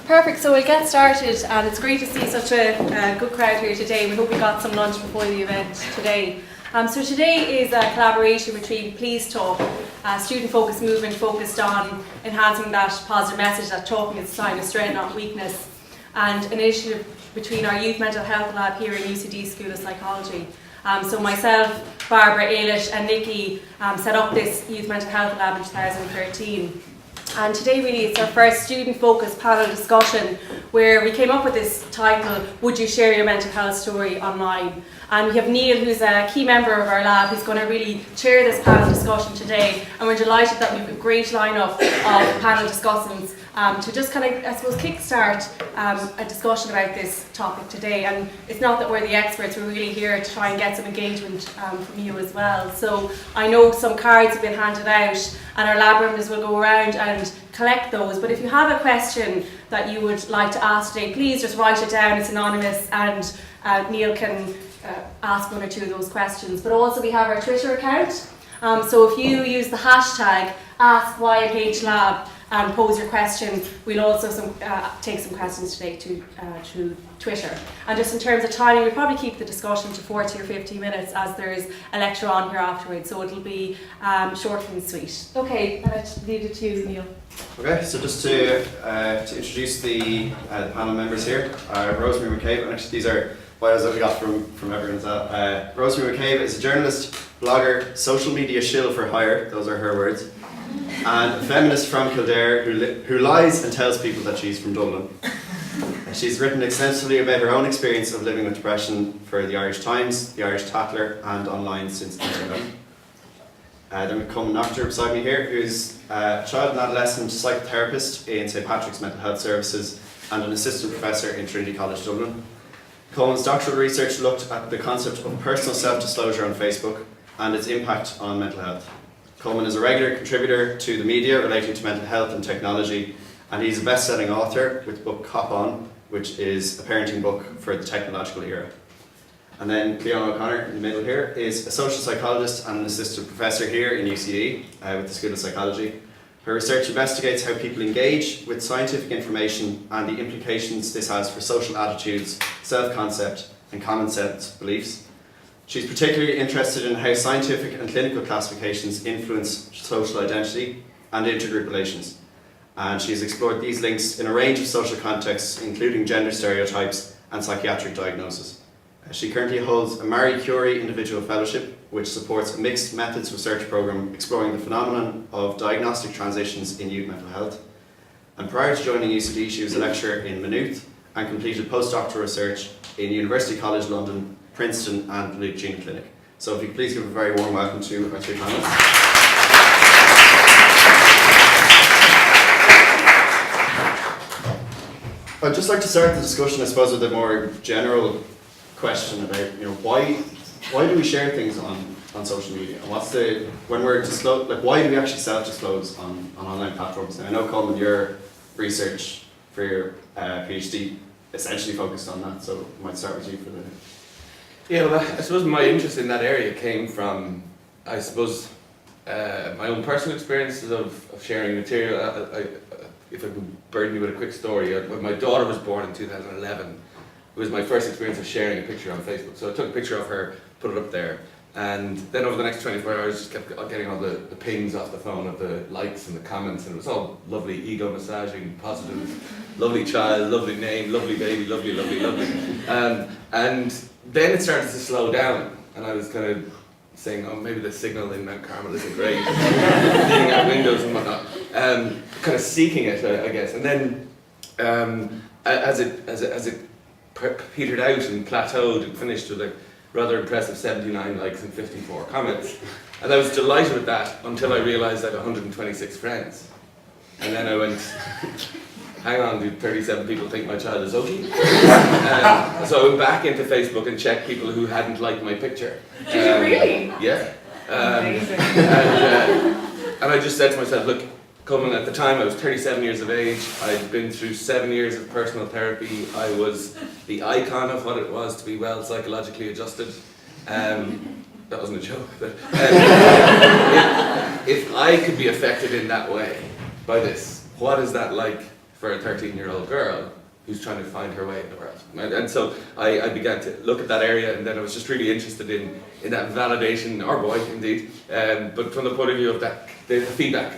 Perfect, so we'll get started, and it's great to see such a good crowd here today. We hope we got some lunch before the event today. So today is a collaboration between Please Talk, a student-focused movement focused on enhancing that positive message that talking is a sign of strength, not weakness, and an initiative between our Youth Mental Health Lab here in UCD School of Psychology. So myself, Barbara, Ailish and Nikki set up this Youth Mental Health Lab in 2013. And today really it's our first student-focused panel discussion where we came up with this title, Would You Share Your Mental Health Story Online? And we have Neil, who's a key member of our lab, who's going to really chair this panel discussion today. And we're delighted that we have a great lineup of panel discussants to just kind of, I suppose, kickstart a discussion about this topic today. And it's not that we're the experts, we're really here to try and get some engagement from you as well. So I know some cards have been handed out and our lab members will go around and collect those. But if you have a question that you would like to ask today, please just write it down, it's anonymous, and Neil can ask one or two of those questions. But also we have our Twitter account, so if you use the hashtag AskYHLab and pose your question, we'll also take some questions today through Twitter. And just in terms of timing, we'll probably keep the discussion to 40 or 50 minutes as there's a lecture on here afterwards, so it'll be short and sweet. Okay, I'll leave it to you, Neil. Okay, so just to introduce the panel members here, Rosemary McCabe, and actually these are bios that we got from everyone's Rosemary McCabe is a journalist, blogger, social media shill for hire, those are her words, and a feminist from Kildare who lies and tells people that she's from Dublin. She's written extensively about her own experience of living with depression for the Irish Times, the Irish Tatler, and online since 2011. Then we come Noctor beside me here, who's a child and adolescent psychotherapist in St Patrick's Mental Health Services and an assistant professor in Trinity College Dublin. Colman's doctoral research looked at the concept of personal self-disclosure on Facebook and its impact on mental health. Colman is a regular contributor to the media relating to mental health and technology, and he's a best-selling author with the book Cop On, which is a parenting book for the technological era. And then Cliódhna O'Connor in the middle here is a social psychologist and an assistant professor here in UCD with the School of Psychology. Her research investigates how people engage with scientific information and the implications this has for social attitudes, self-concept and common sense beliefs. She's particularly interested in how scientific and clinical classifications influence social identity and intergroup relations. And she's explored these links in a range of social contexts, including gender stereotypes and psychiatric diagnosis. She currently holds a Marie Curie Individual Fellowship, which supports a mixed methods research programme exploring the phenomenon of diagnostic transitions in youth mental health. And prior to joining UCD, she was a lecturer in Maynooth and completed postdoctoral research in University College London, Princeton and the Luke Gene Clinic. So if you could please give a very warm welcome to our three panelists. I'd just like to start the discussion, I suppose, with a more general question about, why do we share things on social media? And what's when we're why do we actually self-disclose on online platforms? Now, I know, Colman, your research for your PhD essentially focused on that, so I might start with you for the... Yeah, well, I suppose my interest in that area came from, I suppose, my own personal experiences of sharing material. If I could burden you with a quick story, when my daughter was born in 2011, it was my first experience of sharing a picture on Facebook. So I took a picture of her, put it up there, and then over the next 24 hours just kept getting all the pings off the phone of the likes and the comments, and it was all lovely, ego massaging, positive, lovely child, lovely name, lovely baby, lovely, lovely, lovely. And then it started to slow down, and I was kind of saying, oh, maybe the signal in Mount Carmel isn't great, leaning out windows and whatnot, kind of seeking it, I guess. And then as it petered out and plateaued and finished with a rather impressive 79 likes and 54 comments. And I was delighted with that until I realised I had 126 friends. And then I went, hang on, do 37 people think my child is ugly? So I went back into Facebook and checked people who hadn't liked my picture. Did you really? Yeah. Amazing. And I just said to myself, look, Colman, at the time I was 37 years of age, I'd been through 7 years of personal therapy, I was the icon of what it was to be well psychologically adjusted. That wasn't a joke, but if I could be affected in that way by this, what is that like for a 13-year-old girl who's trying to find her way in the world. And so I began to look at that area, and then I was just really interested in that validation, or boy, indeed, but from the point of view of that, the feedback,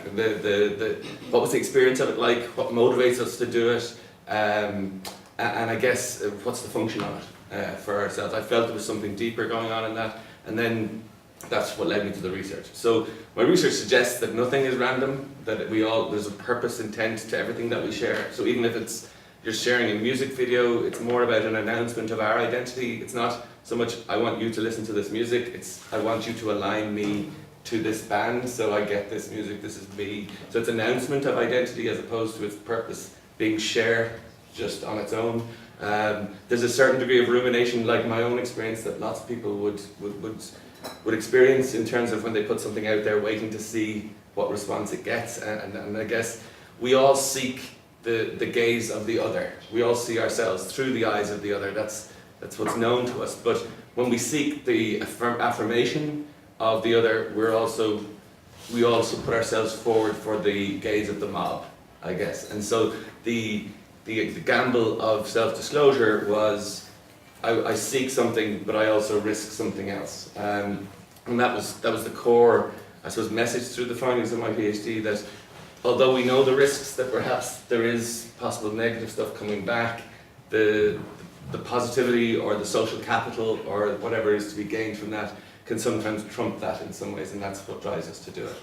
what was the experience of it like, what motivates us to do it, and I guess what's the function of it for ourselves. I felt there was something deeper going on in that, and then that's what led me to the research. So my research suggests that nothing is random, that there's a purpose, intent to everything that we share. So even if it's you're sharing a music video, it's more about an announcement of our identity. It's not so much, I want you to listen to this music, it's I want you to align me to this band, so I get this music, this is me. So it's an announcement of identity as opposed to its purpose being shared just on its own. There's a certain degree of rumination, like my own experience, that lots of people would experience in terms of when they put something out there, waiting to see what response it gets. And I guess we all seek the gaze of the other. We all see ourselves through the eyes of the other. That's what's known to us. But when we seek the affirmation of the other, we also put ourselves forward for the gaze of the mob, I guess. And so the gamble of self-disclosure was I seek something, but I also risk something else. And that was the core, I suppose, message through the findings of my PhD, that although we know the risks, that perhaps there is possible negative stuff coming back, the positivity or the social capital or whatever is to be gained from that can sometimes trump that in some ways, and that's what drives us to do it.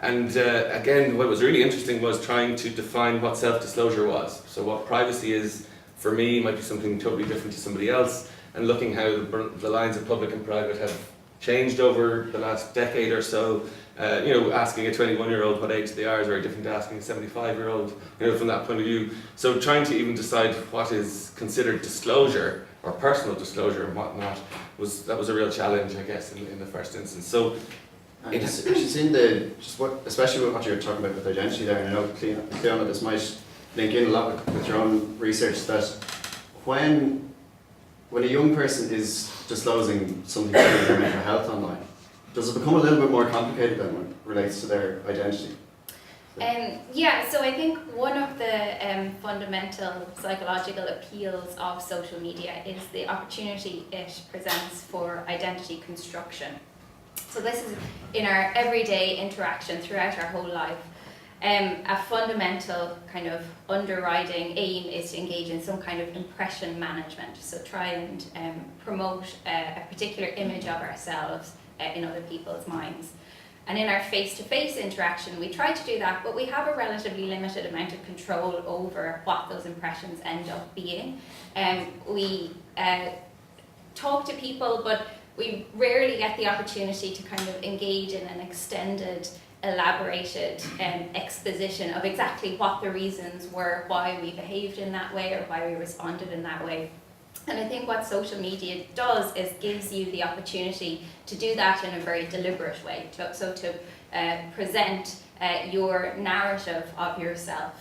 Again, what was really interesting was trying to define what self-disclosure was. So what privacy is for me might be something totally different to somebody else, and looking how the lines of public and private have changed over the last decade or so. Asking a 21-year-old what age they are is very different to asking a 75-year-old, from that point of view. So trying to even decide what is considered disclosure or personal disclosure and whatnot was a real challenge, I guess, in the first instance. So especially with what you're talking about with identity there, and I know, Cliódhna, this might link in a lot with your own research, that when a young person is disclosing something about their mental health online, does it become a little bit more complicated than when it relates to their identity? So I think one of the fundamental psychological appeals of social media is the opportunity it presents for identity construction. So this is in our everyday interaction throughout our whole life. A fundamental kind of underwriting aim is to engage in some kind of impression management. So try and promote a particular image of ourselves in other people's minds. And in our face-to-face interaction, we try to do that, but we have a relatively limited amount of control over what those impressions end up being. We talk to people, but we rarely get the opportunity to kind of engage in an extended, elaborated exposition of exactly what the reasons were, why we behaved in that way or why we responded in that way. And I think what social media does is gives you the opportunity to do that in a very deliberate way. To present your narrative of yourself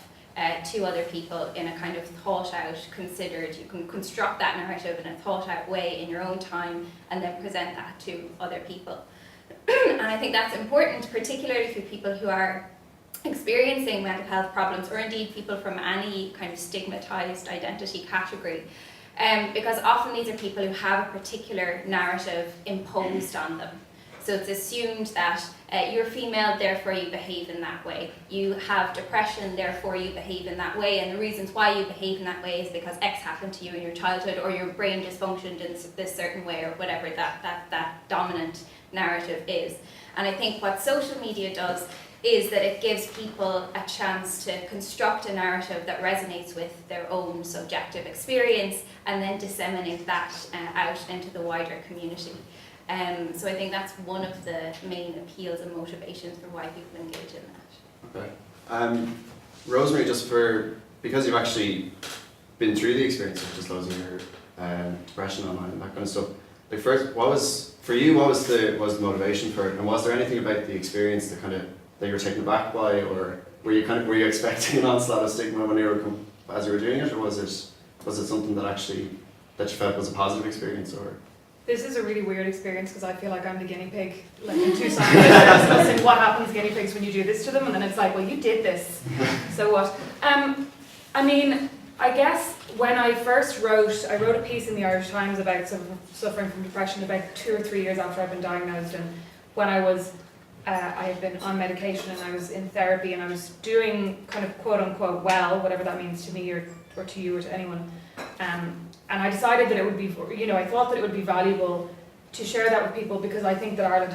to other people in a kind of thought out, considered, you can construct that narrative in a thought out way in your own time and then present that to other people. And I think that's important, particularly for people who are experiencing mental health problems, or indeed people from any kind of stigmatized identity category. Because often these are people who have a particular narrative imposed on them. So it's assumed that you're female, therefore you behave in that way. You have depression, therefore you behave in that way. And the reasons why you behave in that way is because X happened to you in your childhood, or your brain dysfunctioned in this certain way, or whatever that dominant narrative is. And I think what social media does is that it gives people a chance to construct a narrative that resonates with their own subjective experience and then disseminate that out into the wider community. So I think that's one of the main appeals and motivations for why people engage in that. Okay. Rosemary, because you've actually been through the experience of disclosing your depression online and that kind of stuff, like first, what was the motivation for it, and was there anything about the experience that you were taken aback by, or were you expecting an onslaught of stigma as you were doing it, or was it something that you felt was a positive experience, or? This is a really weird experience because I feel like I'm the guinea pig, like in two sides discussing what happens to guinea pigs when you do this to them, and then it's like, well, you did this, so what? I mean, I guess when I first I wrote a piece in the Irish Times about suffering from depression about 2 or 3 years after I'd been diagnosed, and when I had been on medication and I was in therapy and I was doing kind of quote unquote well, whatever that means to me or to you or to anyone. And I decided that it would be, I thought that it would be valuable to share that with people because I think that Ireland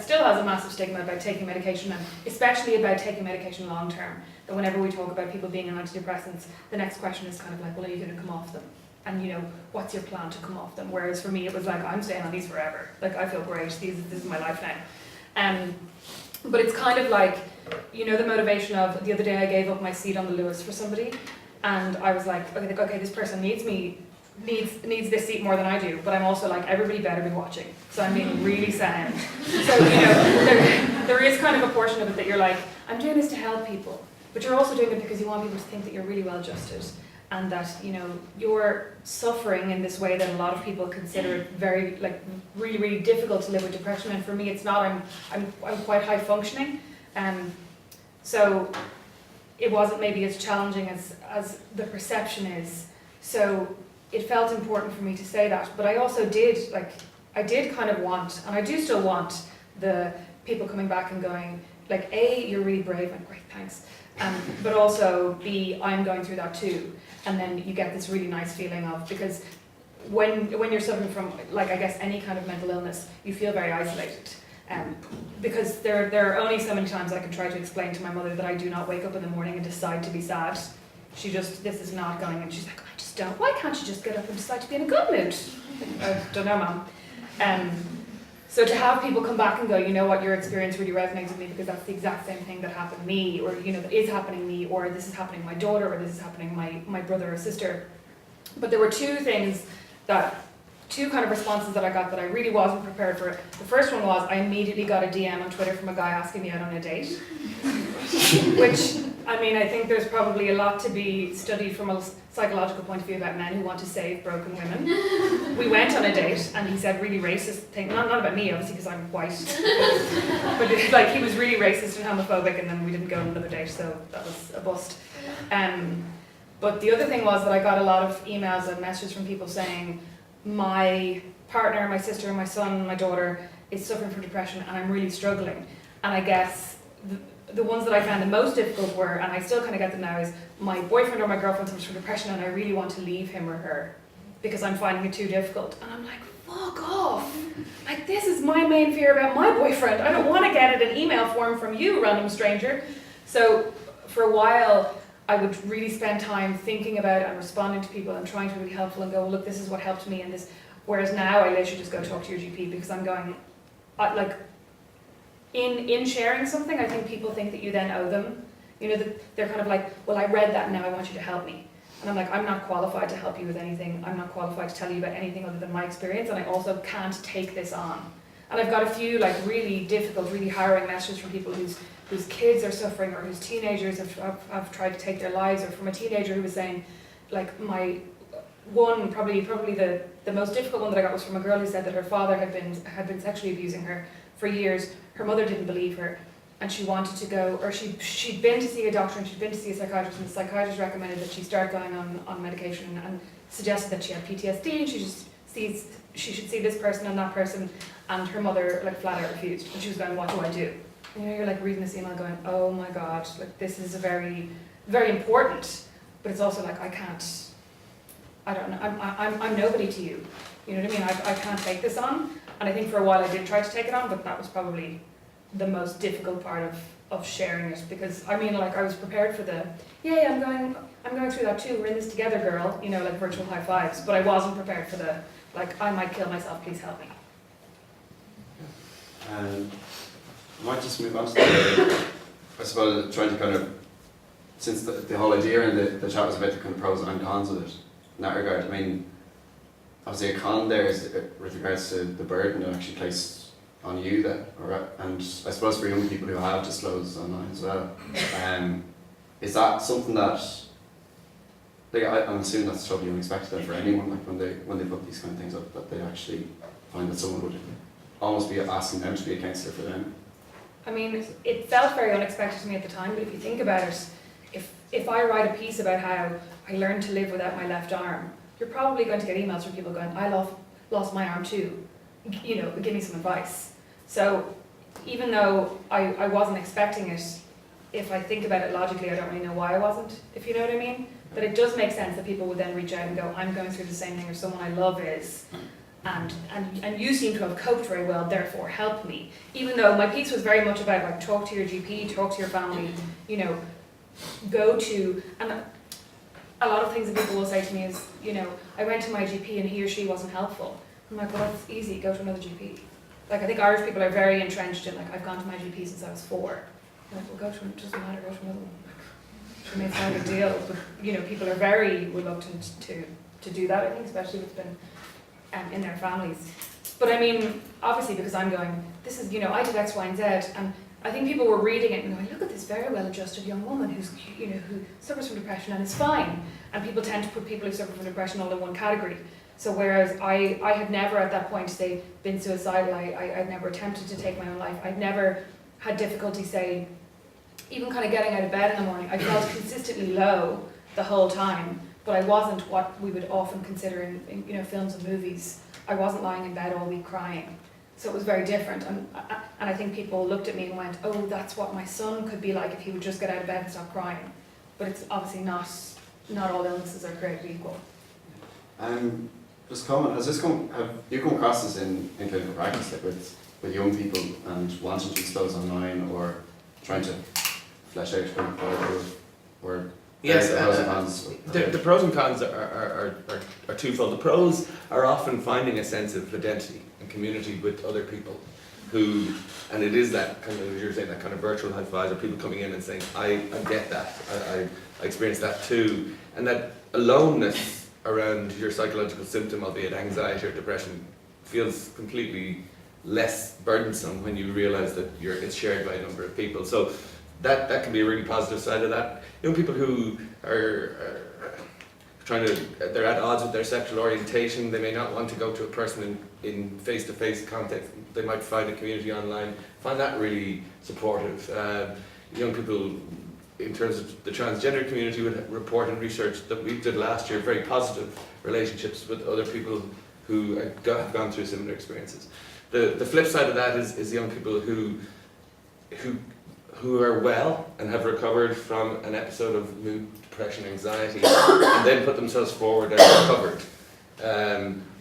still has a massive stigma about taking medication, and especially about taking medication long term. That whenever we talk about people being on antidepressants, the next question is kind of like, well, are you going to come off them? And what's your plan to come off them? Whereas for me, it was like, I'm staying on these forever. Like, I feel great. This is my life now. But it's kind of like, the motivation of the other day I gave up my seat on the Lewis for somebody, and I was like, okay, this person needs this seat more than I do, but I'm also like, everybody better be watching, so I'm being really sound. So there is kind of a portion of it that you're like, I'm doing this to help people, but you're also doing it because you want people to think that you're really well adjusted, and that you're suffering in this way that a lot of people consider it very really, really difficult to live with depression. And for me, it's not. I'm quite high functioning, so it wasn't maybe as challenging as the perception is. So it felt important for me to say that, but I also did kind of want, and I do still want, the people coming back and going like, A, you're really brave, and great, thanks, but also B, I'm going through that too. And then you get this really nice feeling of, because when you're suffering from, I guess, any kind of mental illness, you feel very isolated. Because there are only so many times I can try to explain to my mother that I do not wake up in the morning and decide to be sad. This is not going, and she's like, I just don't. Why can't you just get up and decide to be in a good mood? I don't know, Mum. So to have people come back and go, you know what, your experience really resonates with me because that's the exact same thing that happened to me, or that is happening to me, or this is happening to my daughter, or this is happening to my brother or sister. But there were two kind of responses that I got that I really wasn't prepared for. The first one was, I immediately got a DM on Twitter from a guy asking me out on a date. Which, I mean, I think there's probably a lot to be studied from a psychological point of view about men who want to save broken women. We went on a date and he said really racist things, not about me obviously because I'm white, but he was really racist and homophobic, and then we didn't go on another date, so that was a bust. But the other thing was that I got a lot of emails and messages from people saying, my partner, my sister, my son, my daughter is suffering from depression and I'm really struggling. And I guess the ones that I found the most difficult were, and I still kind of get them now, is my boyfriend or my girlfriend suffers from depression and I really want to leave him or her because I'm finding it too difficult. And I'm like, fuck off. This is my main fear about my boyfriend. I don't want to get it in email form from you, random stranger. So for a while, I would really spend time thinking about it and responding to people and trying to be really helpful and go, well, look, this is what helped me and this. Whereas now I literally just go talk to your GP because I'm going, in sharing something, I think people think that you then owe them. They're kind of like, well, I read that and now I want you to help me. And I'm like, I'm not qualified to help you with anything. I'm not qualified to tell you about anything other than my experience, and I also can't take this on. And I've got a few really difficult, really harrowing messages from people whose kids are suffering or whose teenagers have tried to take their lives, or from a teenager who was saying, my one, probably the most difficult one that I got was from a girl who said that her father had been sexually abusing her for years. Her mother didn't believe her, and she wanted to go, or she'd been to see a doctor and she'd been to see a psychiatrist, and the psychiatrist recommended that she start going on medication and suggested that she had PTSD and she should see this person and that person, and her mother flat out refused, and she was going, what do I do? And you're reading this email going, oh my god, this is a very, very important, but it's also I don't know, I'm nobody to you. You know what I mean? I can't take this on. And I think for a while I did try to take it on, but that was probably the most difficult part of sharing it, because I was prepared for the, I'm going through that too, we're in this together, girl, virtual high fives, but I wasn't prepared for the, I might kill myself, please help me. I might just move on to the, I suppose, trying to kind of, since the whole idea and the chat was about the kind of pros and cons of it, in that regard, obviously a con there is with regards to the burden it actually placed on you and I suppose for young people who have disclosed online as well, is that something that like I'm assuming that's totally unexpected then for anyone, like when they put these kind of things up, that they actually find that someone would almost be asking them to be a counsellor for them. I mean, it felt very unexpected to me at the time, but if you think about it, if I write a piece about how I learned to live without my left arm, you're probably going to get emails from people going, I lost my arm too, you know, give me some advice. So even though I wasn't expecting it, if I think about it logically, I don't really know why I wasn't, if you know what I mean. But it does make sense that people would then reach out and go, I'm going through the same thing, or someone I love is, and you seem to have coped very well, therefore help me. Even though my piece was very much about like talk to your GP, talk to your family, you know, go to, and a lot of things that people will say to me is, you know, I went to my GP and he or she wasn't helpful. I'm like, well, that's easy, go to another GP. Like, I think Irish people are very entrenched in, like, I've gone to my GP since I was 4. I'm like, well, it doesn't matter, go to another one. I mean, it's not a big deal, but, you know, people are very reluctant to do that, I think, especially if it's been in their families. But I mean, obviously, because I'm going, this is, you know, I did X, Y, and Z, and I think people were reading it and going, look at this very well-adjusted young woman who's, you know, who suffers from depression and is fine. And people tend to put people who suffer from depression all in one category. So whereas I had never at that point, say, been suicidal, I'd never attempted to take my own life, I'd never had difficulty, say, even kind of getting out of bed in the morning. I felt consistently low the whole time, but I wasn't what we would often consider in you know, films and movies. I wasn't lying in bed all week crying. So it was very different, and I think people looked at me and went, oh, that's what my son could be like if he would just get out of bed and stop crying. But it's obviously not all illnesses are created equal. Just comment, have you come across this in clinical practice, like with young people and wanting to expose online or trying to flesh out kind of or Yes, the pros and cons? the pros and cons are twofold. The pros are often finding a sense of identity and community with other people who, and it is that kind of, as you're saying, that kind of virtual high fives, or people coming in and saying, I get that, I experienced that too, and that aloneness around your psychological symptom, albeit anxiety or depression, feels completely less burdensome when you realise that it's shared by a number of people. So that can be a really positive side of that. Young people who are they're at odds with their sexual orientation, they may not want to go to a person in face-to-face context, they might find a community online, find that really supportive. Young people, in terms of the transgender community, would report in research that we did last year very positive relationships with other people who have gone through similar experiences. The flip side of that is young people who are well and have recovered from an episode of mood, depression, anxiety, and then put themselves forward and recovered.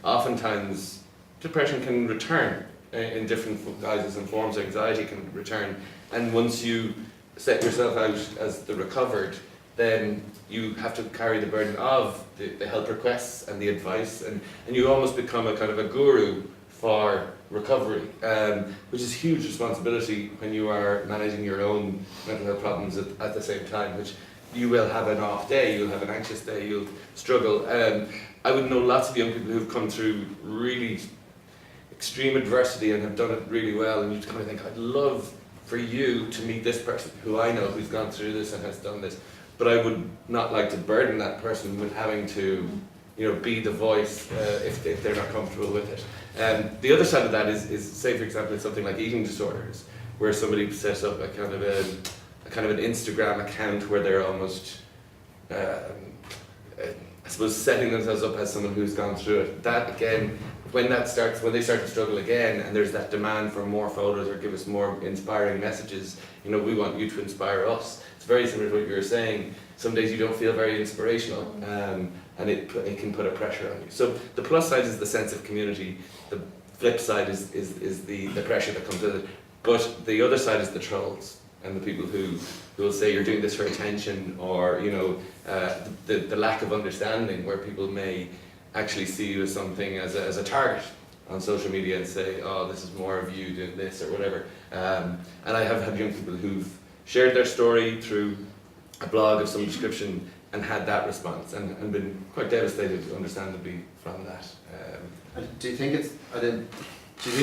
Oftentimes, depression can return in different guises and forms. Anxiety can return, and once you set yourself out as the recovered, then you have to carry the burden of the help requests and the advice, and you almost become a kind of a guru for recovery, which is a huge responsibility when you are managing your own mental health problems at the same time, which you will have an off day, you'll have an anxious day, you'll struggle. I would know lots of young people who've come through really extreme adversity and have done it really well, and you kind of think, I'd love for you to meet this person who I know who's gone through this and has done this, but I would not like to burden that person with having to, you know, be the voice if they're not comfortable with it. The other side of that is, say for example, it's something like eating disorders, where somebody sets up a kind of an Instagram account where they're almost, I suppose, setting themselves up as someone who's gone through it. That again, when they start to struggle again, and there's that demand for more photos or give us more inspiring messages, you know, we want you to inspire us. It's very similar to what you were saying. Some days you don't feel very inspirational, and it can put a pressure on you. So the plus side is the sense of community. The flip side is the pressure that comes with it. But the other side is the trolls and the people who will say you're doing this for attention, or, you know, the lack of understanding, where people may actually see you as something, as a target on social media, and say, oh, this is more of you doing this or whatever. And I have had young people who've shared their story through a blog of some description and had that response, and been quite devastated, understandably, from that. Do you think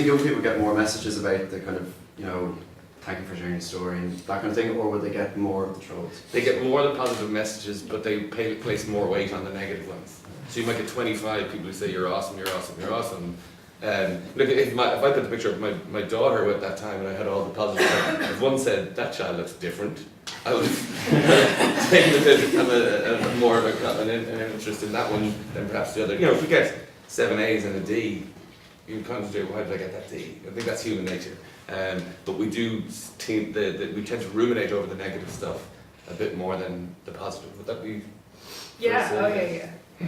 young people get more messages about the kind of, you know, thank you for sharing your story and that kind of thing, or will they get more of the trolls? They get more of the positive messages, but they place more weight on the negative ones. So you might get 25 people who say you're awesome, you're awesome, you're awesome. Look, if I put the picture of my daughter at that time and I had all the positive stuff, if one said, that child looks different, I would have taken a bit of more of an interest in that one than perhaps the other. You know, if we get 7 A's and a D, you can concentrate, why did I get that D? I think that's human nature. But we do we tend to ruminate over the negative stuff a bit more than the positive. Would that be? Yeah, okay, yeah.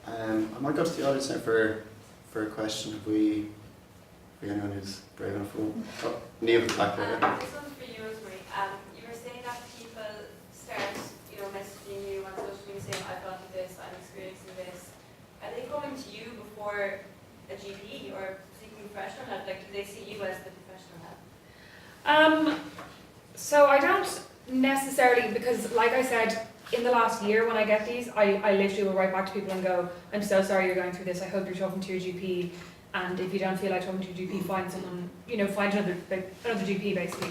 I might go to the audience now for a question. If we anyone who's brave enough for oh, Neil back there. This one's for you, Rosemary. You were saying that people start, messaging you on social media saying, I've gone through this, I'm experiencing this. Are they coming to you before a GP or seeking professional help? Like, do they see you as the professional help? So I don't necessarily, because like I said, in the last year when I get these, I literally will write back to people and go, I'm so sorry you're going through this, I hope you're talking to your GP, and if you don't feel like talking to your GP, find someone, find another GP basically.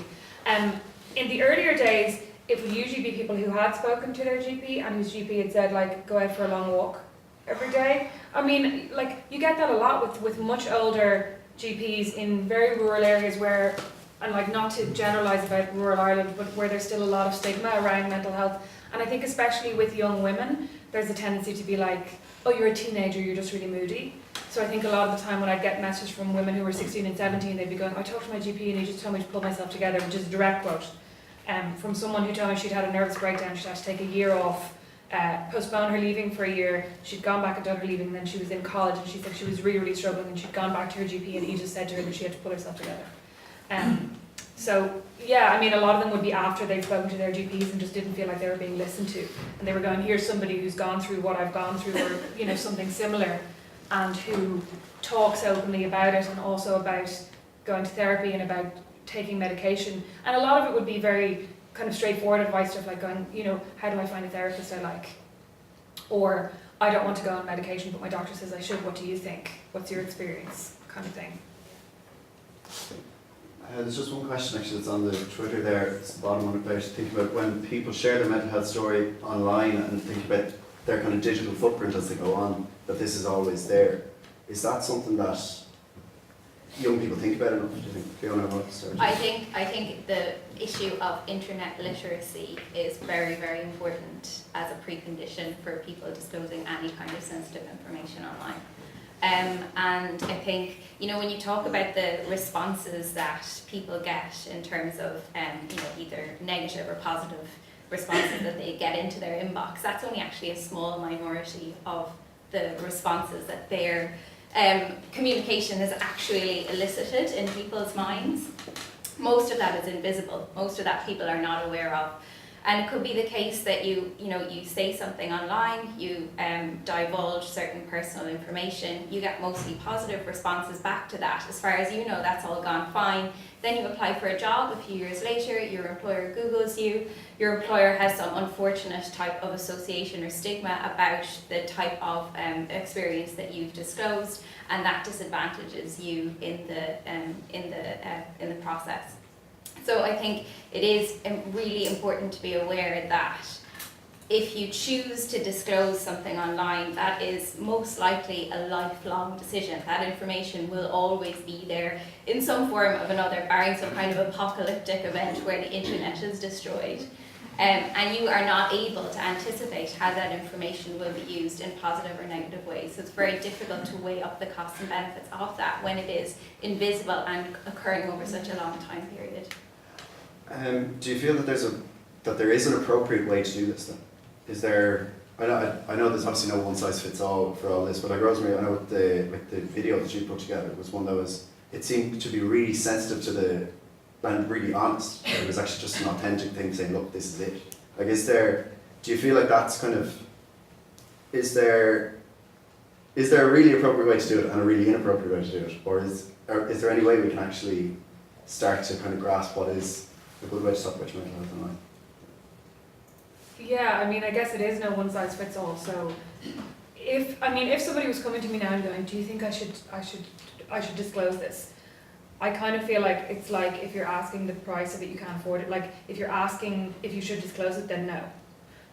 In the earlier days, it would usually be people who had spoken to their GP and whose GP had said, like, go out for a long walk every day. I mean, like, you get that a lot with much older GPs in very rural areas where, and like not to generalise about rural Ireland, but where there's still a lot of stigma around mental health. And I think especially with young women, there's a tendency to be like, oh, you're a teenager, you're just really moody. So I think a lot of the time when I'd get messages from women who were 16 and 17, they'd be going, I talked to my GP and he just told me to pull myself together, which is a direct quote. From someone who told me she'd had a nervous breakdown, she'd had to take a year off, postpone her leaving for a year. She'd gone back and done her leaving, and then she was in college and she said she was really, really struggling, and she'd gone back to her GP and he just said to her that she had to pull herself together. So yeah, I mean, a lot of them would be after they'd spoken to their GPs and just didn't feel like they were being listened to, and they were going, here's somebody who's gone through what I've gone through, or something similar, and who talks openly about it, and also about going to therapy and about taking medication. And a lot of it would be very kind of straightforward advice, stuff like going, how do I find a therapist I like? Or I don't want to go on medication, but my doctor says I should. What do you think? What's your experience? Kind of thing. There's just one question actually that's on the Twitter there. It's the bottom one about thinking about when people share their mental health story online and think about their kind of digital footprint as they go on, that this is always there. Is that something that young people think about enough? Do you think? Fiona, what's I think the issue of internet literacy is very, very important as a precondition for people disclosing any kind of sensitive information online. And I think, when you talk about the responses that people get in terms of, either negative or positive responses that they get into their inbox, that's only actually a small minority of the responses that their communication has actually elicited in people's minds. Most of that is invisible. Most of that people are not aware of. And it could be the case that you say something online, you divulge certain personal information, you get mostly positive responses back to that. As far as you know, that's all gone fine. Then you apply for a job a few years later, your employer Googles you, your employer has some unfortunate type of association or stigma about the type of experience that you've disclosed, and that disadvantages you in the process. So I think it is really important to be aware that if you choose to disclose something online, that is most likely a lifelong decision. That information will always be there in some form or another, barring some kind of apocalyptic event where the internet is destroyed. And you are not able to anticipate how that information will be used in positive or negative ways. So it's very difficult to weigh up the costs and benefits of that when it is invisible and occurring over such a long time period. Do you feel that there is an appropriate way to do this then? Is there? I know there's obviously no one size fits all for all this, but like Rosemary, I know with the video that you put together was one that it seemed to be really sensitive and really honest. It was actually just an authentic thing saying, look, this is it. Like, do you feel like that's kind of, is there a really appropriate way to do it and a really inappropriate way to do it? Or is there any way we can actually start to kind of grasp what is a good way to talk about your mental health online? Yeah, I mean, I guess it is no one size fits all. So, if somebody was coming to me now and going, "Do you think I should disclose this?" I kind of feel like it's like if you're asking the price of it, you can't afford it. Like if you're asking if you should disclose it, then no.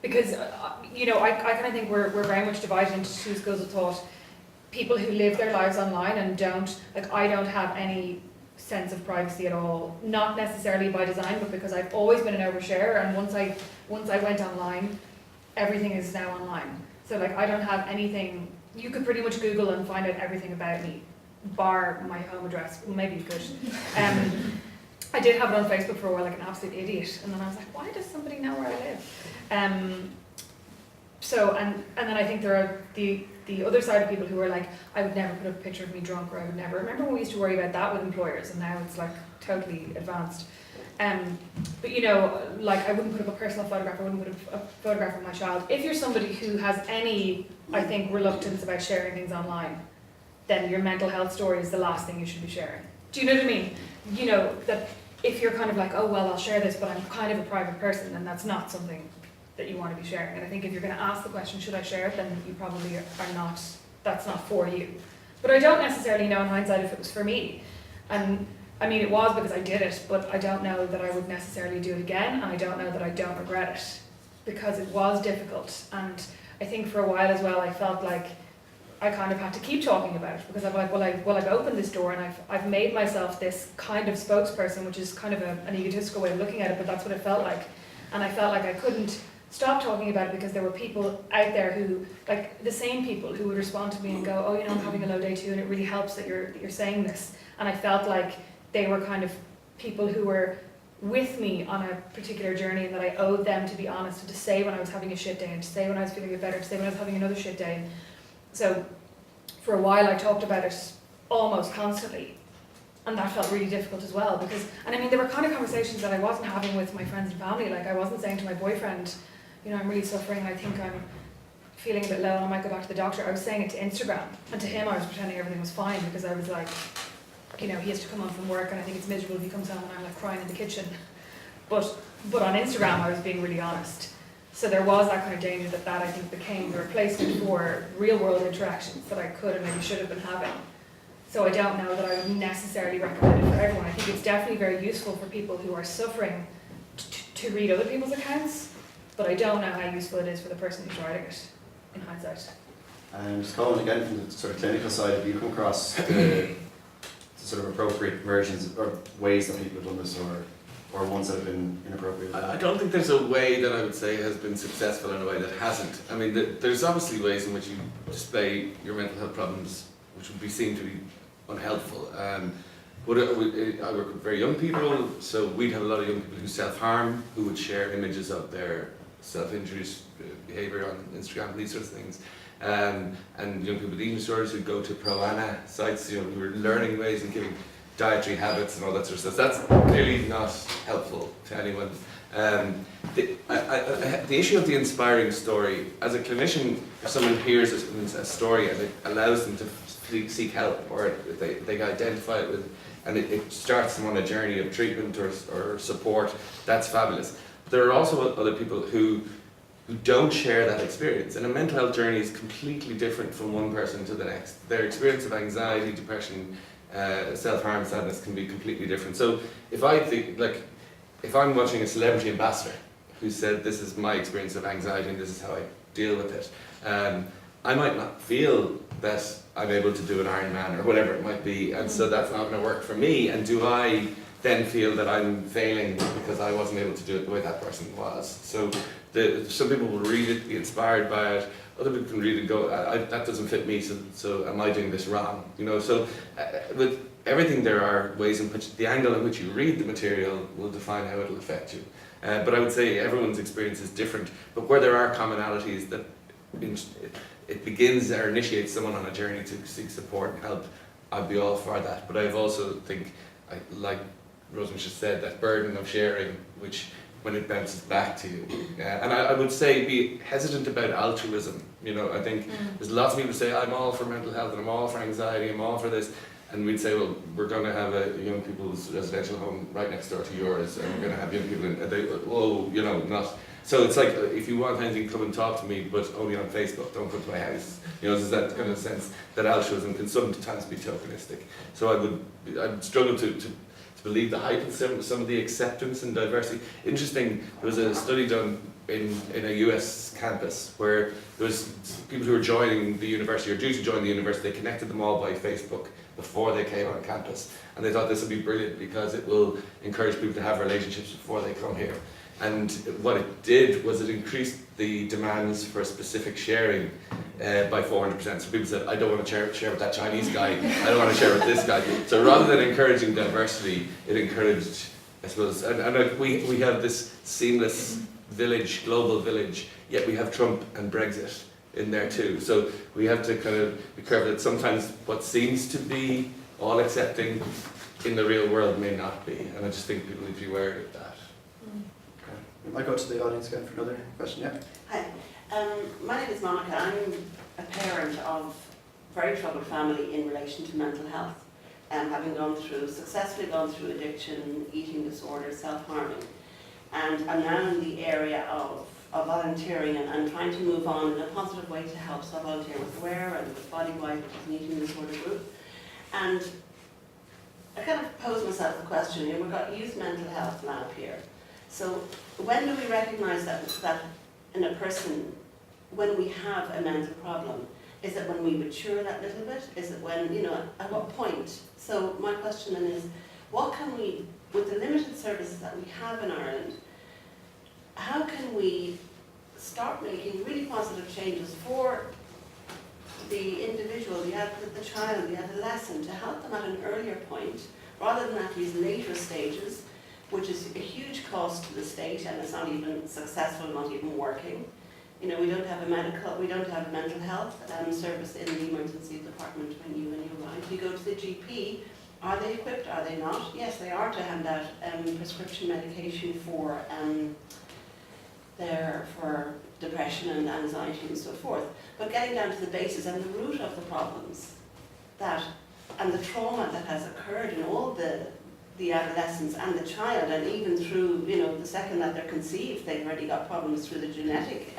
Because, I kind of think we're very much divided into two schools of thought. People who live their lives online and don't, like I don't have any sense of privacy at all. Not necessarily by design, but because I've always been an oversharer, and once I went online, everything is now online. So like I don't have anything, you could pretty much Google and find out everything about me, bar my home address. Well, maybe you could. I did have it on Facebook for a while, like an absolute idiot, and then I was like, why does somebody know where I live? So and then I think there are the other side of people who are like, I would never put up a picture of me drunk, or I would never. Remember when we used to worry about that with employers, and now it's like totally advanced. But like I wouldn't put up a personal photograph, I wouldn't put up a photograph of my child. If you're somebody who has any, I think, reluctance about sharing things online, then your mental health story is the last thing you should be sharing. Do you know what I mean? That if you're kind of like, oh well, I'll share this, but I'm kind of a private person, then that's not something that you want to be sharing. And I think if you're going to ask the question, should I share it, then you probably are not, that's not for you. But I don't necessarily know in hindsight if it was for me. And I mean, it was because I did it, but I don't know that I would necessarily do it again, and I don't know that I don't regret it, because it was difficult. And I think for a while as well, I felt like I kind of had to keep talking about it, because I'm like, well, I've opened this door, and I've made myself this kind of spokesperson, which is kind of an egotistical way of looking at it, but that's what it felt like. And I felt like I couldn't stop talking about it, because there were people out there who, like the same people who would respond to me and go, oh, I'm having a low day too, and it really helps that you're saying this. And I felt like they were kind of people who were with me on a particular journey, and that I owed them to be honest, and to say when I was having a shit day, and to say when I was feeling a bit better, to say when I was having another shit day. So for a while I talked about it almost constantly, and that felt really difficult as well, because, and I mean, there were kind of conversations that I wasn't having with my friends and family. Like I wasn't saying to my boyfriend, I'm really suffering and I think I'm feeling a bit low and I might go back to the doctor. I was saying it to Instagram, and to him I was pretending everything was fine, because I was like, he has to come home from work, and I think it's miserable if he comes home and I'm like crying in the kitchen. But on Instagram I was being really honest. So there was that kind of danger that I think became the replacement for real world interactions that I could and maybe should have been having. So I don't know that I would necessarily recommend it for everyone. I think it's definitely very useful for people who are suffering to read other people's accounts, but I don't know how useful it is for the person who's writing it in hindsight. And just Colman, again from the sort of clinical side, have you come across the sort of appropriate versions or ways that people have done this, or ones that have been inappropriate? I don't think there's a way that I would say has been successful in a way that hasn't. I mean, there's obviously ways in which you display your mental health problems which would be seen to be unhelpful. But I work with very young people, so we'd have a lot of young people who self-harm, who would share images of their self-injurious behaviour on Instagram, these sorts of things. And young people with eating disorders who go to pro-ana sites, who are learning ways and giving dietary habits and all that sort of stuff. That's clearly not helpful to anyone. The issue of the inspiring story, as a clinician, if someone hears a story and it allows them to seek help, or they identify it with, and it starts them on a journey of treatment or support, that's fabulous. There are also other people who don't share that experience, and a mental health journey is completely different from one person to the next. Their experience of anxiety, depression, self-harm, sadness can be completely different. So if I'm watching a celebrity ambassador who said, this is my experience of anxiety and this is how I deal with it, I might not feel that I'm able to do an Ironman or whatever it might be, and so that's not going to work for me. And do I then feel that I'm failing because I wasn't able to do it the way that person was? So some people will read it, be inspired by it. Other people can read it and go, that doesn't fit me, so am I doing this wrong? So with everything, there are ways in which the angle in which you read the material will define how it'll affect you. But I would say everyone's experience is different, but where there are commonalities that it begins or initiates someone on a journey to seek support and help, I'd be all for that. But I've also think, like Rosemary just said, that burden of sharing, which when it bounces back to you. And I would say be hesitant about altruism. I think there's lots of people who say, I'm all for mental health and I'm all for anxiety, I'm all for this. And we'd say, well, we're going to have a young people's residential home right next door to yours, and we're going to have young people in, not. So it's like, if you want anything, come and talk to me, but only on Facebook, don't come to my house. You know, there's that kind of sense that altruism can sometimes be tokenistic. So I'd struggle to believe the hype of some of the acceptance and diversity. Interesting, there was a study done in a US campus where there was people who were joining the university or due to join the university. They connected them all by Facebook before they came on campus, and they thought this would be brilliant because it will encourage people to have relationships before they come here. And what it did was it increased the demands for specific sharing by 400%. So people said, I don't want to share with that Chinese guy, I don't want to share with this guy. So rather than encouraging diversity, it encouraged, I suppose, and we have this seamless village, global village, yet we have Trump and Brexit in there too. So we have to kind of be careful that sometimes what seems to be all accepting in the real world may not be. And I just think people need to be aware of that. We might go to the audience again for another question, yeah? Hi, my name is Monica. I'm a parent of a very troubled family in relation to mental health, having successfully gone through addiction, eating disorder, self-harming, and I'm now in the area of volunteering and trying to move on in a positive way to help. So I volunteer with AWARE and with Body White, which is an eating disorder group, and I kind of pose myself the question, you know, we've got Youth Mental Health Lab here. So when do we recognise that in a person, when we have a mental problem? Is it when we mature that little bit? Is it when, you know, at what point? So my question then is, what can we, with the limited services that we have in Ireland, how can we start making really positive changes for the individual, the child, the adolescent, to help them at an earlier point, rather than at these later stages, which is a huge cost to the state, and it's not even successful, not even working. You know, we don't have a mental health service in the emergency department when you arrive. You go to the GP, are they equipped, are they not? Yes, they are to hand out prescription medication for depression and anxiety and so forth. But getting down to the basis and the root of the problems and the trauma that has occurred in all the adolescents and the child, and even through, you know, the second that they're conceived, they've already got problems through the genetic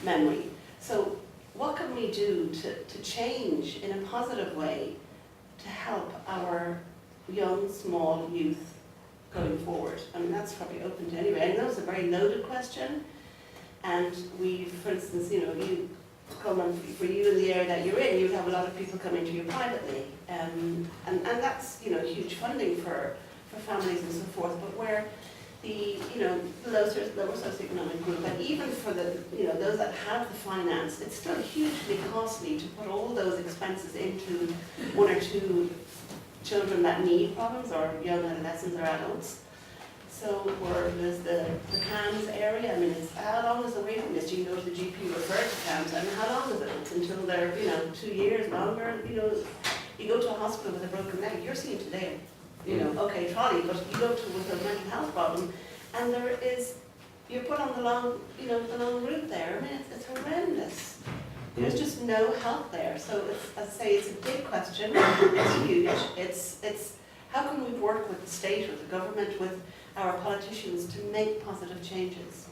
memory. So what can we do to change in a positive way to help our young, small youth going forward? I mean, that's probably open to anybody. I know it's a very loaded question, and we, for instance, you know, Colman, for you in the area that you're in, you'd have a lot of people coming to you privately, and that's, you know, huge funding for families and so forth. But where the, you know, lower socioeconomic group, and even for the, you know, those that have the finance, it's still hugely costly to put all those expenses into one or two children that need problems, or young adolescents or adults. So where there's the CAMS area, I mean, how long is the waiting list? You can go to the GP referred to CAMS, I mean, how long is it? Until they're, you know, 2 years, longer? You know, you go to a hospital with a broken leg, you're seen today, you know, okay, trolley, but you go to with a mental health problem, and you're put on the long route there. I mean, it's horrendous. There's just no help there. So I say it's a big question, it's huge, it's how can we work with the state, with the government, with our politicians to make positive changes?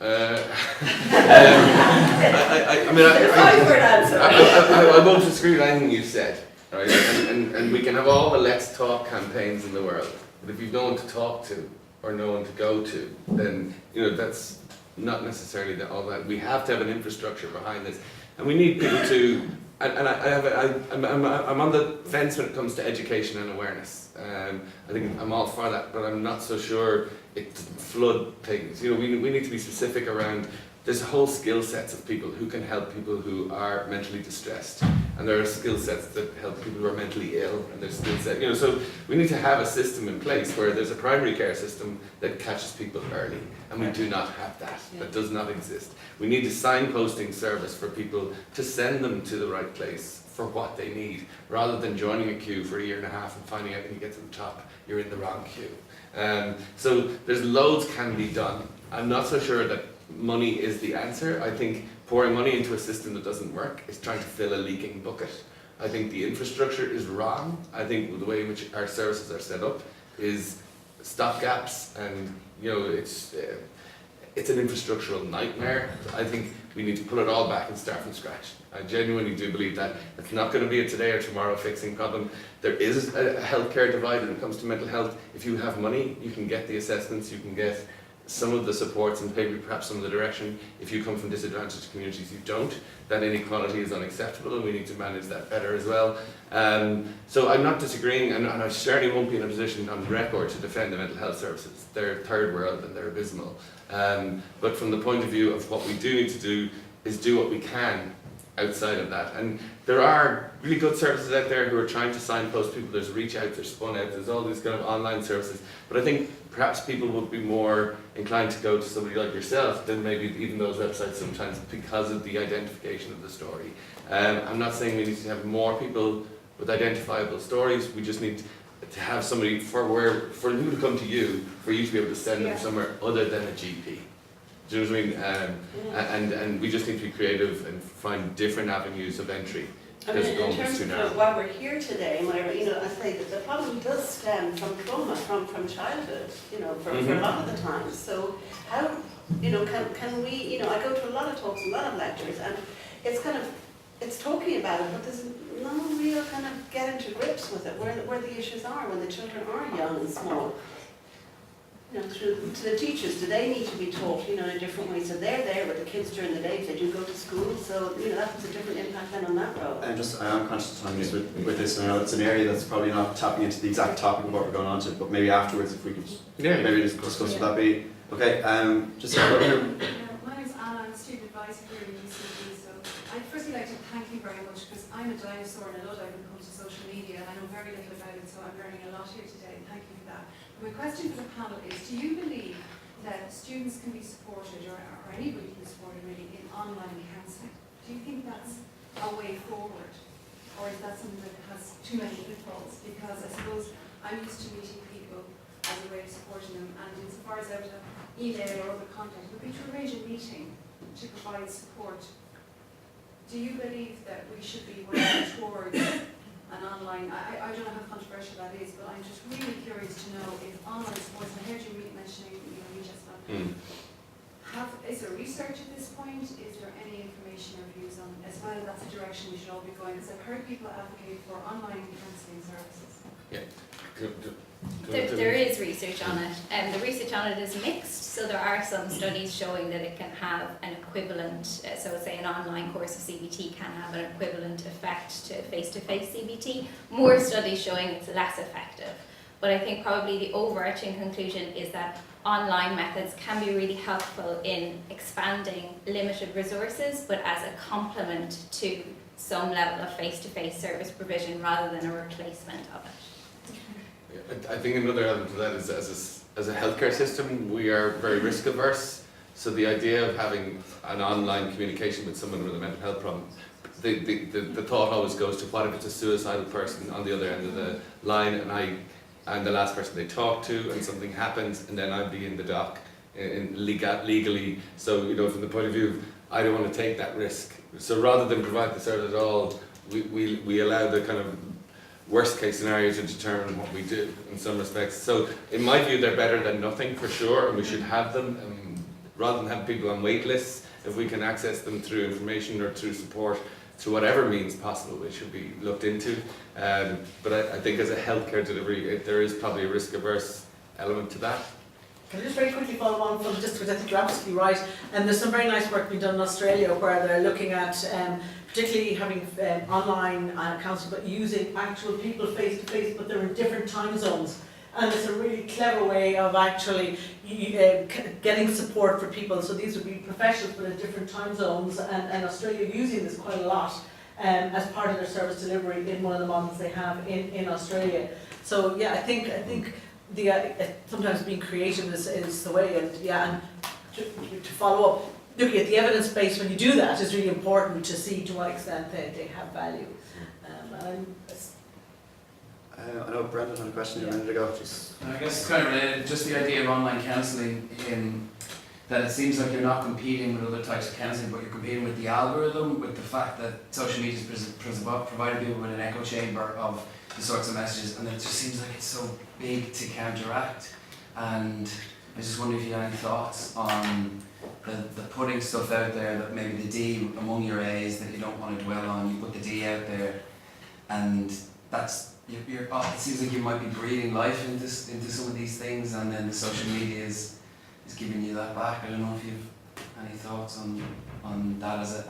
I won't disagree with anything you said, right? And we can have all the let's talk campaigns in the world, but if you've no one to talk to or no one to go to, then, you know, that's not necessarily all that. We have to have an infrastructure behind this, and we need people to. I'm on the fence when it comes to education and awareness. I think I'm all for that, but I'm not so sure it doesn't flood things. You know, we need to be specific around. There's whole skill sets of people who can help people who are mentally distressed, and there are skill sets that help people who are mentally ill, and there's skill set. You know, so we need to have a system in place where there's a primary care system that catches people early, and we do not have that. That does not exist. We need a signposting service for people to send them to the right place for what they need, rather than joining a queue for a year and a half and finding out when you get to the top you're in the wrong queue. So there's loads can be done. I'm not so sure that money is the answer. I think pouring money into a system that doesn't work is trying to fill a leaking bucket. I think the infrastructure is wrong. I think the way in which our services are set up is stopgaps, and it's an infrastructural nightmare. I think we need to pull it all back and start from scratch. I genuinely do believe that it's not going to be a today or tomorrow fixing problem. There is a healthcare divide when it comes to mental health. If you have money, you can get the assessments, you can get some of the supports and maybe perhaps some of the direction. If you come from disadvantaged communities, you don't. That inequality is unacceptable, and we need to manage that better as well. So I'm not disagreeing, and I certainly won't be in a position on record to defend the mental health services. They're third world and they're abysmal. But from the point of view of what we do need to do is do what we can outside of that. And there are really good services out there who are trying to signpost people. There's Reach Out, there's Spun Out, there's all these kind of online services. But I think perhaps people would be more inclined to go to somebody like yourself than maybe even those websites sometimes, because of the identification of the story. I'm not saying we need to have more people with identifiable stories. We just need to have somebody for who to come to you, for you to be able to send them somewhere other than a GP. Do you know what I mean? And we just need to be creative and find different avenues of entry. I mean, in terms of why we're here today, Myra, I say that the problem does stem from trauma, from childhood, for a lot of the time. So how, can we, I go to a lot of talks, a lot of lectures, and it's talking about it, but there's no real kind of getting to grips with it, where the issues are when the children are young and small. To the teachers, do they need to be taught, in a different way? So they're there with the kids during the day if they do go to school, so, that puts a different impact then on that role. I am conscious of time with this, and I know it's an area that's probably not tapping into the exact topic of what we're going on to, but maybe afterwards if we could maybe discuss would that be, okay, just My name's Anna, I'm a student advisor here in UCD, so I'd firstly like to thank you very much, because I'm a dinosaur and a Luddite when it comes to social media, and I know very little about it, so I'm learning a lot here today, and thank you for that. My question for the panel is, do you believe that students can be supported, or anybody can be supported really, in online counselling? Do you think that's a way forward? Or is that something that has too many pitfalls? Because I suppose I'm used to meeting people as a way of supporting them, and insofar as out of email or other content, it would be to arrange a meeting to provide support. Do you believe that we should be working towards an online, I don't know how controversial that is, but I'm just really curious to know if online sports, and I heard you mentioning, is there research at this point? Is there any information or views on as well? That's the direction we should all be going, because I've heard people advocate for online counselling services. Yeah. There is research on it, and the research on it is mixed. So there are some studies showing that it can have an equivalent, so say an online course of CBT can have an equivalent effect to face-to-face CBT. More studies showing it's less effective. But I think probably the overarching conclusion is that online methods can be really helpful in expanding limited resources, but as a complement to some level of face-to-face service provision rather than a replacement of it. I think another element to that is, as a healthcare system, we are very risk averse. So the idea of having an online communication with someone with a mental health problem, the thought always goes to, what if it's a suicidal person on the other end of the line, and I'm the last person they talk to, and something happens, and then I'd be in the dock legally. So from the point of view, I don't want to take that risk. So rather than provide the service at all, we allow the kind of worst case scenario to determine what we do in some respects. So in my view, they're better than nothing for sure, and we should have them. Rather than have people on wait lists, if we can access them through information or through support, through whatever means possible, it should be looked into. But I think as a healthcare delivery, there is probably a risk averse element to that. Can I just very quickly follow on from just because I think you're absolutely right, and there's some very nice work being done in Australia where they're looking at particularly having online counselling, but using actual people face to face, but they're in different time zones. And it's a really clever way of actually getting support for people. So these would be professionals but in different time zones, and Australia using this quite a lot as part of their service delivery in one of the models they have in Australia. So yeah, I think the sometimes being creative is the way, and to follow up, looking at the evidence base when you do that is really important to see to what extent they have value. I know Brendan had a question a minute ago. I guess it's kind of related, just the idea of online counselling, in that it seems like you're not competing with other types of counselling, but you're competing with the algorithm, with the fact that social media is providing people with an echo chamber of the sorts of messages, and it just seems like it's so big to counteract. and I just wonder if you have any thoughts on the putting stuff out there, that maybe the D among your A's that you don't want to dwell on, you put the D out there, and that's it seems like you might be breathing life into some of these things, and then the social media is giving you that back. I don't know if you've any thoughts on that as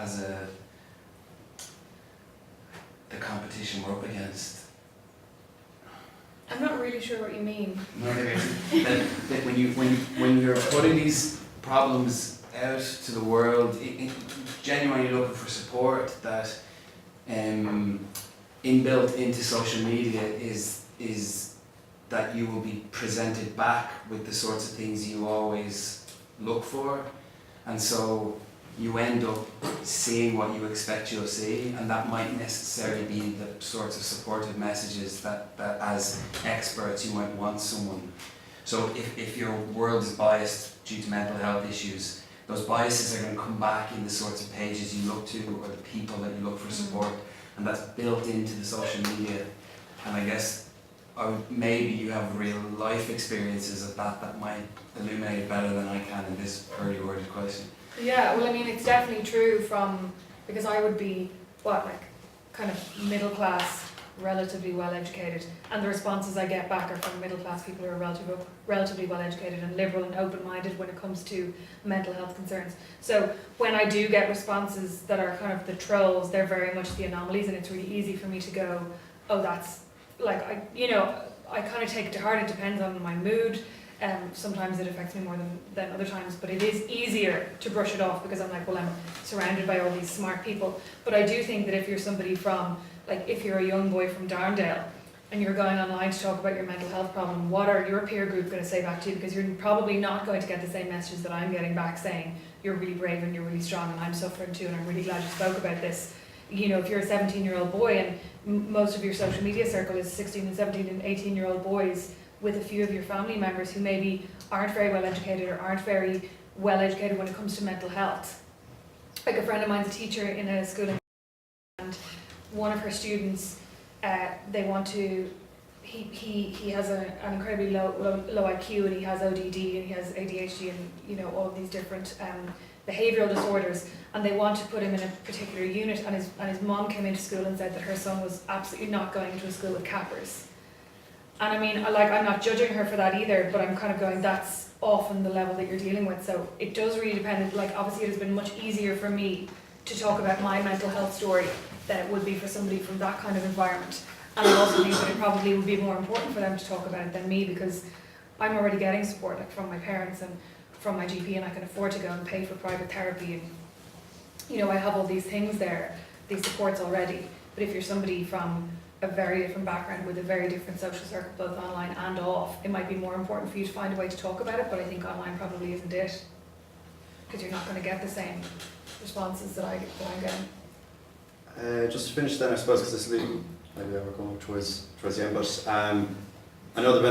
the competition we're up against. I'm not really sure what you mean. No, that when you're putting these problems out to the world, genuinely looking for support, that inbuilt into social media is that you will be presented back with the sorts of things you always look for, and so you end up seeing what you expect you'll see, and that might necessarily be the sorts of supportive messages that as experts you might want someone. So if your world is biased due to mental health issues, those biases are going to come back in the sorts of pages you look to or the people that you look for support, and that's built into the social media. And I guess maybe you have real life experiences of that might illuminate it better than I can in this early worded question. Yeah, well, I mean, it's definitely true because I would be, kind of middle class, relatively well educated, and the responses I get back are from middle class people who are relatively well educated and liberal and open-minded when it comes to mental health concerns. So when I do get responses that are kind of the trolls, they're very much the anomalies, and it's really easy for me to go, oh, that's, I kind of take it to heart. It depends on my mood. Sometimes it affects me more than other times, but it is easier to brush it off because I'm like, well, I'm surrounded by all these smart people. But I do think that if you're somebody from, if you're a young boy from Darndale and you're going online to talk about your mental health problem, what are your peer group going to say back to you? Because you're probably not going to get the same messages that I'm getting back saying, you're really brave and you're really strong and I'm suffering too and I'm really glad you spoke about this. You know, if you're a 17-year-old boy and most of your social media circle is 16 and 17 and 18-year-old boys, with a few of your family members who maybe aren't very well educated or aren't very well educated when it comes to mental health. Like a friend of mine's a teacher in a school, and one of her students, he has an incredibly low IQ, and he has ODD and he has ADHD and all of these different behavioural disorders, and they want to put him in a particular unit, and his mom came into school and said that her son was absolutely not going into a school with cappers. And I mean, I'm not judging her for that either, but I'm kind of going, that's often the level that you're dealing with. So it does really depend. Obviously it has been much easier for me to talk about my mental health story than it would be for somebody from that kind of environment. And I also think that it probably would be more important for them to talk about it than me, because I'm already getting support from my parents and from my GP, and I can afford to go and pay for private therapy. And, I have all these things there, these supports already. But if you're somebody from a very different background with a very different social circle, both online and off, it might be more important for you to find a way to talk about it, but I think online probably isn't it, because you're not going to get the same responses that I'm getting. Just to finish then, I suppose, because this is maybe we're going towards the end, but I know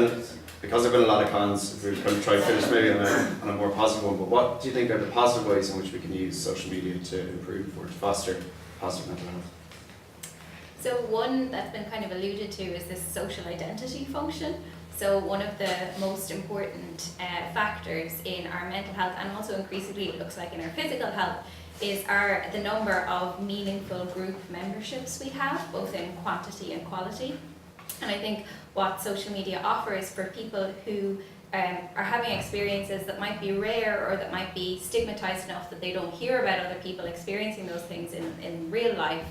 because there have been a lot of cons, we're going to try to finish maybe on a more positive one, but what do you think are the positive ways in which we can use social media to improve or to foster positive mental health? So one that's been kind of alluded to is this social identity function. So one of the most important factors in our mental health, and also increasingly it looks like in our physical health, is the number of meaningful group memberships we have, both in quantity and quality. And I think what social media offers for people who are having experiences that might be rare or that might be stigmatized enough that they don't hear about other people experiencing those things in real life,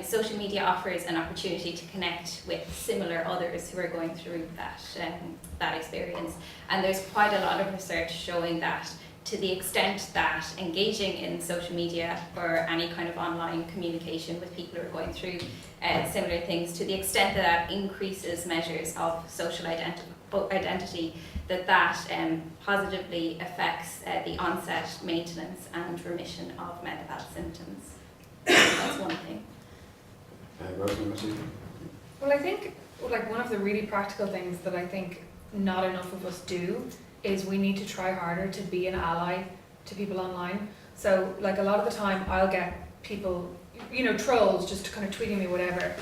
social media offers an opportunity to connect with similar others who are going through that experience. And there's quite a lot of research showing that to the extent that engaging in social media or any kind of online communication with people who are going through similar things, to the extent that increases measures of social identity, that positively affects the onset, maintenance and remission of mental health symptoms. That's one thing. Well, I think one of the really practical things that I think not enough of us do is we need to try harder to be an ally to people online. So a lot of the time I'll get people, trolls just kind of tweeting me whatever.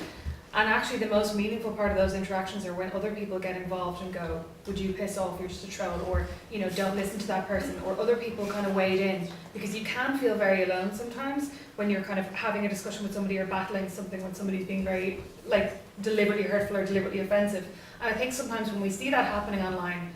And actually the most meaningful part of those interactions are when other people get involved and go, would you piss off, you're just a troll, or, you know, don't listen to that person, or other people kind of wade in, because you can feel very alone sometimes when you're kind of having a discussion with somebody or battling something when somebody's being very, like, deliberately hurtful or deliberately offensive. And I think sometimes when we see that happening online,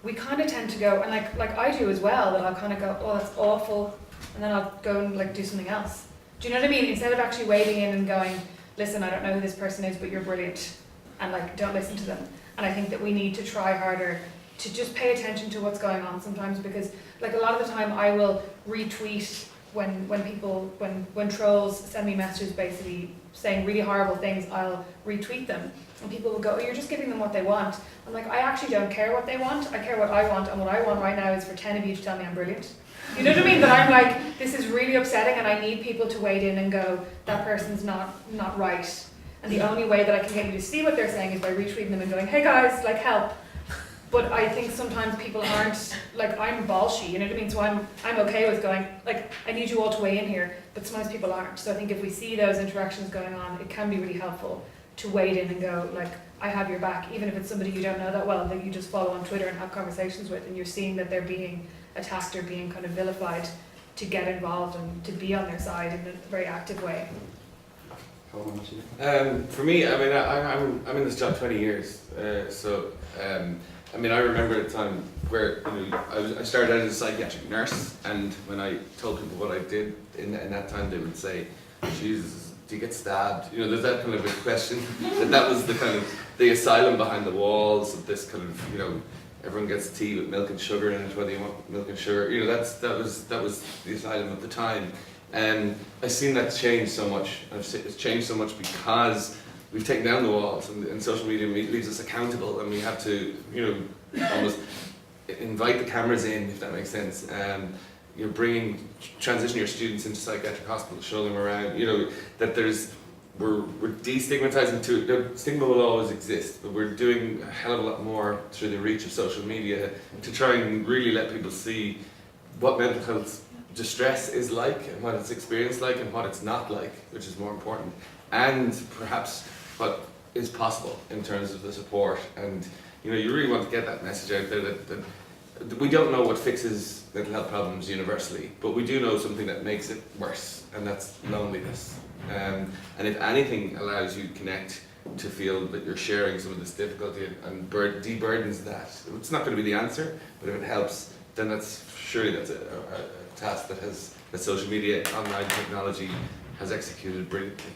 we kind of tend to go, and like I do as well, that I'll kind of go, oh, that's awful, and then I'll go and like do something else. Do you know what I mean? Instead of actually wading in and going, listen, I don't know who this person is, but you're brilliant, and like, don't listen to them. And I think that we need to try harder to just pay attention to what's going on sometimes, because like a lot of the time I will retweet when trolls send me messages basically saying really horrible things, I'll retweet them. And people will go, oh, you're just giving them what they want. I'm like, I actually don't care what they want, I care what I want, and what I want right now is for 10 of you to tell me I'm brilliant. You know what I mean? That I'm like, this is really upsetting, and I need people to wade in and go, that person's not right. And the only way that I can get you to see what they're saying is by retweeting them and going, hey guys, like, help. But I think sometimes people aren't, like, I'm ballshy, you know what I mean? So I'm okay with going, like, I need you all to weigh in here, but sometimes people aren't. So I think if we see those interactions going on, it can be really helpful to wade in and go, like, I have your back, even if it's somebody you don't know that well, that you just follow on Twitter and have conversations with, and you're seeing that they're being attacked or being kind of vilified, to get involved and to be on their side in a very active way. For me, I mean, I'm in this job 20 years, I mean, I remember a time where, you know, I started out as a psychiatric nurse, and when I told people what I did in that time, they would say, Jesus, do you get stabbed? You know, there's that kind of a question. that was the kind of the asylum behind the walls of this kind of, you know, everyone gets tea with milk and sugar in it, whether you want milk and sugar. You know, that was the asylum at the time. And I've seen that change so much. It's changed so much because we've taken down the walls, and social media leaves us accountable, and we have to, you know, almost invite the cameras in, if that makes sense. You're transitioning your students into psychiatric hospitals, show them around, you know, that we're destigmatizing too. The stigma will always exist, but we're doing a hell of a lot more through the reach of social media to try and really let people see what mental health distress is like, and what it's experienced like, and what it's not like, which is more important, and perhaps what is possible in terms of the support. And you know, you really want to get that message out there that we don't know what fixes mental health problems universally, but we do know something that makes it worse, and that's loneliness. And if anything allows you to connect, to feel that you're sharing some of this difficulty and deburdens that, it's not going to be the answer, but if it helps, then that's a task that social media, online technology has executed brilliantly.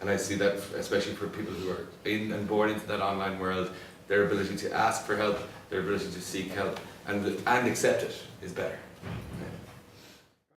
And I see that especially for people who are in and born into that online world, their ability to ask for help, their ability to seek help, and accept it is better.